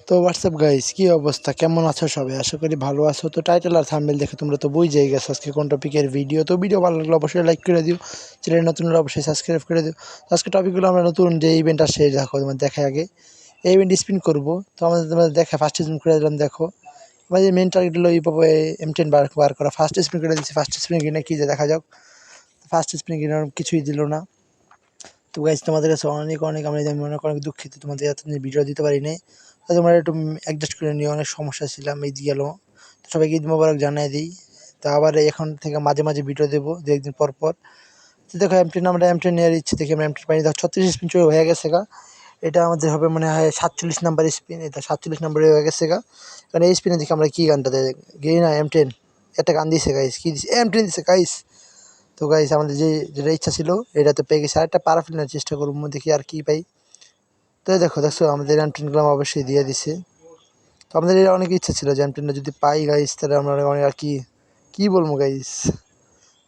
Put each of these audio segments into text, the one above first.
তো WhatsApp guys, কি অবস্থা, কেমন আছো সবাই? আশা করি ভালো আছো। তো টাইটেল আর থাম্বনেল দেখে তোমরা তো বুঝেই গেছো আজকে কোন টপিকের ভিডিও। তো ভিডিও ভালো লাগলে অবশ্যই লাইক করে দিও, চ্যানেল নতুন হলে অবশ্যই সাবস্ক্রাইব করে দিও। তো আজকে টপিকগুলো আমরা নতুন যে ইভেন্ট আসছে দেখো, তোমার দেখায় আগে এই ইভেন্ট স্পিন করবো। তো আমাদের তোমাদের দেখা ফার্স্ট স্পিন করে দিলাম। দেখো আমাদের মেন টার্গেট হলো এইভাবে M10 বার করা। ফার্স্ট স্পিন করে দিচ্ছি, ফার্স্ট স্পিন কিনে কি যে দেখা যাক। ফার্স্ট স্পিন কিনে কিছুই দিল না। তো গাইজ তোমাদের কাছে অনেক অনেক আমি মনে করি দুঃখিত, তোমাদের এত ভিডিও দিতে পারি নাই। তো তোমরা একটু অ্যাডজাস্ট করে নিও, অনেক সমস্যা ছিলাম এই গেল। তো সবাইকে ঈদ মোবারক জানিয়ে দিই। তো আবার এখন থেকে মাঝে মাঝে ভিডিও দেবো, দু একদিন পর পর। তো দেখো M10 আমরা M10 নেওয়ার ইচ্ছে দেখি আমরা M10 পাই। দেখো 36 স্পিন চলে হয়ে গেছে গা। এটা আমাদের হবে মনে হয় 47 নাম্বার স্পিন। এটা 47 নাম্বারে হয়ে গেছে গা। কারণ এই স্পিনে দেখি আমরা কী গানটা দেয় গেই না M10 একটা গান দিয়েছে গাইস, কী দিচ্ছে M10 দিচ্ছে গাইস। তো গাইস আমাদের যেটা ইচ্ছা ছিল এটা তো পেয়ে গেছে। আরেকটা পারাফিল নেওয়ার চেষ্টা করবো, দেখি আর কি পাই। তো দেখছো আমাদের M10 অবশ্যই দিয়ে দিছে। তো আমাদের এটা অনেক ইচ্ছা ছিল যে M10টা যদি পাই গাইস তাহলে আমরা অনেক আর কি বলবো গাইস।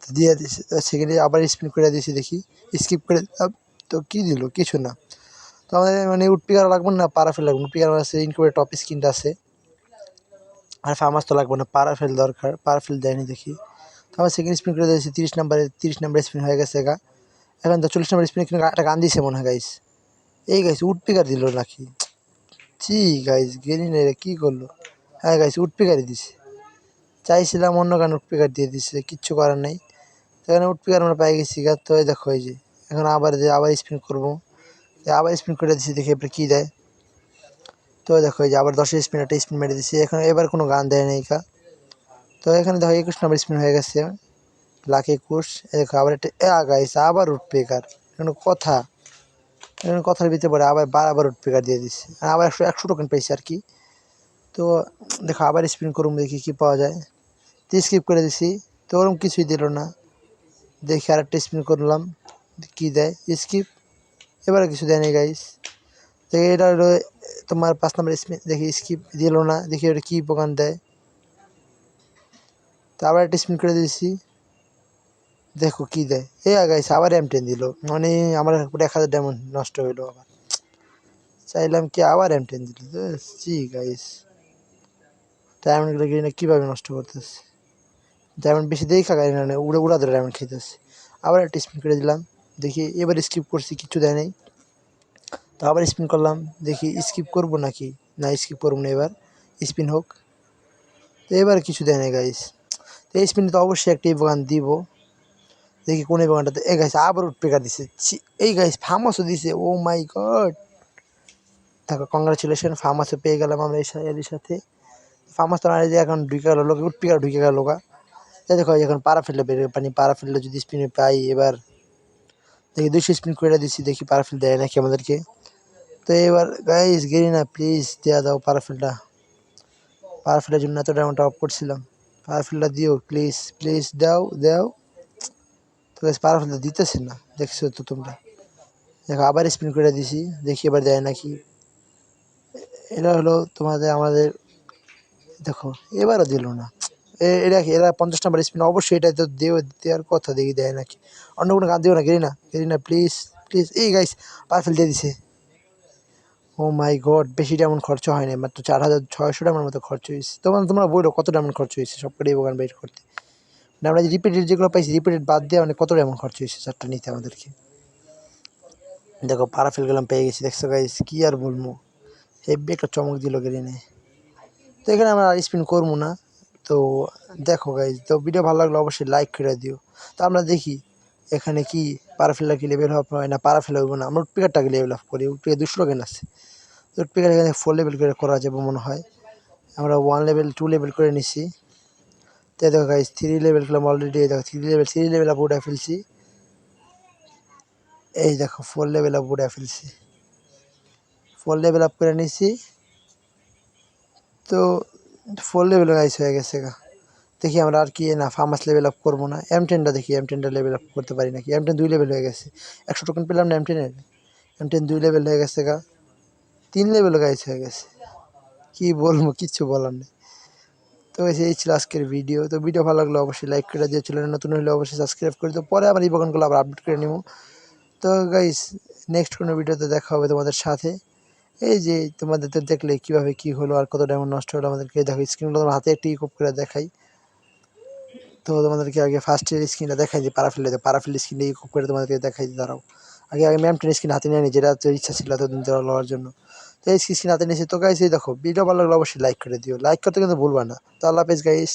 তো দিয়ে দিছে, সেখানে আবার স্পিন করে দিয়েছি, দেখি স্কিপ করে দিলাম। তো কী দিল, কিছু না। তো আমাদের মানে উডপিকার লাগবে না, পারাফিল লাগবে। উডপিকার আছে ইনকুবের টপ স্কিনটা আছে, আর ফার্মাস তো লাগবে না, পারাফিল দরকার। পারাফিল দেয়নি দেখি। তো আমার সেকেন্ড স্পিন করে দিয়েছি 30 নাম্বার স্পিন হয়ে গেছে গা। এখন তো 40 নাম্বার স্পিনে কিন্তু একটা গান দিয়েছে মনে হয় গাইস। এই গাইস উডপিকার দিল নাকি? জি গাইস গেলি না, কী করলো? হ্যাঁ গাইস উডপিকারই দিছে। চাইছিলাম অন্য গান, উডপিকার দিয়ে দিছে, কিচ্ছু করার নেই। সেখানে উডপিকার আমরা পাই গেছি গা। তো দেখো এই যে এখন আবার স্পিন করবো। আবার স্পিন করে দিচ্ছি, দেখি এবার কী দেয়। তো দেখো এই যে আবার 10 স্পিন একটা স্পিন মেরে দিচ্ছি। এখন এবার কোনো গান দেয় নাই কা। তো এখানে দেখো 21 নম্বর স্পিন হয়ে গেছে, লাখ 21। দেখো আবার একটা গাইস আবার উডপিকার। কোনো কথা, এখন কথার ভিতরে পড়ে আবার উডপিকার দিয়ে দিচ্ছে। আর আবার 100 টোকেন পেয়েছি আর কি। তো দেখো আবার স্পিন করুন, দেখি কী পাওয়া যায়। তো স্কিপ করে দিছি, তো ওরকম কিছুই দিল না। দেখি আর একটা স্পিন করলাম, কী দেয়। স্কিপ, এবারে কিছু দেয়নি গাইস। দেখি এটা হলো তোমার 5 নম্বর স্পিন, দেখি স্কিপ দিল না। দেখি ওটা কী প্রকার দেয়। তো আবার একটা স্পিন করে দিয়েছি, দেখো কী দেয়। গাইস আবার M10 দিল, মানে আমার পুরো 1000 ডায়মন্ড নষ্ট হইলো। আবার চাইলাম কি, আবার M10 দিল। জি গাইস ডায়মন্ডগুলো কিনে কীভাবে নষ্ট করতেছে। ডায়মন্ড বেশি দেখা গাড়ি না, উড়া ধরে ডায়মন্ড খেতেছে। আবার একটা স্পিন করে দিলাম, দেখি এবার স্কিপ করছি, কিছু দেয় নাই। তো আবার স্পিন করলাম, দেখি স্কিপ করবো নাকি না, স্কিপ করবো না, এবার স্পিন হোক। তো এবার কিছু দেয় নাই গাইস। তো এই স্পিনে তো অবশ্যই একটা গান দিব, দেখি কোন গানটাতে। গাইস আবার উডপিকার দিছে। এই গাইস ফার্মাসও দিছে, ও মাই গড। দেখো কংগ্রাচুলেশন, ফার্মাসও পেয়ে গেলাম আমরা এর সাথে। ফার্মাস তো যে এখন ঢুকে গেল লোক, উডপিকার ঢুকে গেল গা। দেখো এখন পারাফিল্ডে বের পানি, পারাফিল্ডে যদি স্পিনে পাই এবার। দেখি 200 স্পিন করে দিচ্ছি, দেখি পারাফিল দেয় নাকি আমাদেরকে। তো এবার গাইস গেরি না, প্লিজ দেওয়া দাও পারাফিলটা। পারাফিলের জন্য এত ডায়মন্ড অফ করছিলাম। পারাফিলটা দিও প্লিজ, প্লিজ দাও দাও। তো গাইস পারাফিলটা দিতেছে না, দেখছো তো তোমরা। দেখো আবার স্পিন করে দিছি, দেখি এবার দেয় নাকি। এটা হলো আমাদের দেখো এবারও দিল না। এরা 50 নাম্বার স্পিন, অবশ্যই এটা তো দেওয়ার কথা, দেখি দেয় নাকি। অন্য কোনো গান দিও না, গেরি না প্লিজ প্লিজ। এই গাইস পারফেল দিয়ে দিছে। ও মাই গড, বেশি ডায়মন্ড খরচ হয় না, মাত্র 4600 ডায়মন্ড মতো খরচ হয়েছে। তোমরা বলো কত ডায়মন্ড খরচ হয়েছে সব কটি গান বের করতে। মানে আমরা যে রিপিটেড যেগুলো পাইছি, রিপিটেড বাদ দিয়ে মানে কত ডায়মন্ড খরচ হয়েছে চারটা নিতে আমাদেরকে। দেখো পারাফিল গেলাম, পেয়ে গেছি। দেখছো গাইস, কি আর বলবো, হেভি একটা চমক দিল গেরিনে। তো এখানে আমরা আর স্পিন করবো না। তো দেখো গাইজ, তো ভিডিও ভালো লাগলে অবশ্যই লাইক করে দিও। তো আমরা দেখি এখানে কি পারাফিল্ডার কি লেভেল আপ হয় না, পারাফিল হইব না। আমরা উডপিকারটাকে লেভেল আপ করি, উডপিকার 200 টোকেন আছে। তো উডপিকার এখানে 4 লেভেল করে করা যাবে মনে হয়। আমরা 1 লেভেল 2 লেভেল করে নিছি। তো দেখো গাইজ 3 লেভেল খেলাম অলরেডি। দেখো 3 লেভেল আপ উঠে ফেলছি। এই দেখো 4 লেভেল আপ উঠে ফেলছি, 4 লেভেল আপ করে নিছি। তো 4 লেভেল গাইজ হয়ে গেছে গা। দেখি আমরা আর কি না ফার্মাস লেভেল আপ করবো না। M10টা দেখি, M10টা লেভেল আপ করতে পারি নাকি। M10 2 লেভেল হয়ে গেছে, 100 টোকেন পেলাম না M10-এর। M10 2 লেভেল হয়ে গেছে গা, 3 লেভেল গাইস হয়ে গেছে। কি বলবো, কিচ্ছু বলার নেই। তো এই ছিল আজকের ভিডিও। তো ভিডিও ভালো লাগলে অবশ্যই লাইক করে দিও, চ্যানেল নতুন হলে অবশ্যই সাবস্ক্রাইব করে দিও। পরে আবার এই বাগানগুলো আবার আপডেট করে নেবো। তো গাইস নেক্সট কোনো ভিডিওতে দেখা হবে তোমাদের সাথে। এই যে তোমাদের তো দেখলে কীভাবে কী হলো আর কত ডায়মন্ড নষ্ট হলো আমাদেরকে। দেখো স্ক্রিনগুলো তোমার হাতে একটি ইকুপ করে দেখাই। তো তোমাদেরকে আগে ফার্স্টের স্ক্রিনটা দেখাই দিই, পারাফিল স্ক্রিনটা ইকুপ করে তোমাদেরকে দেখাই দিই। দাঁড়াও, আগে ম্যাম টেন স্ক্রিন হাতে নিয়ে নিই, যেটা তো ইচ্ছা ছিল এতদিন ধরে লওয়ার জন্য। তো এই স্ক্রিন হাতে নিয়েছি। তো গাইস এই দেখো, ভিডিও ভালো লাগলে অবশ্যই লাইক করে দিও, লাইক করতে কিন্তু ভুলবা না। তো আল্লাহ হাফেজ গাইস।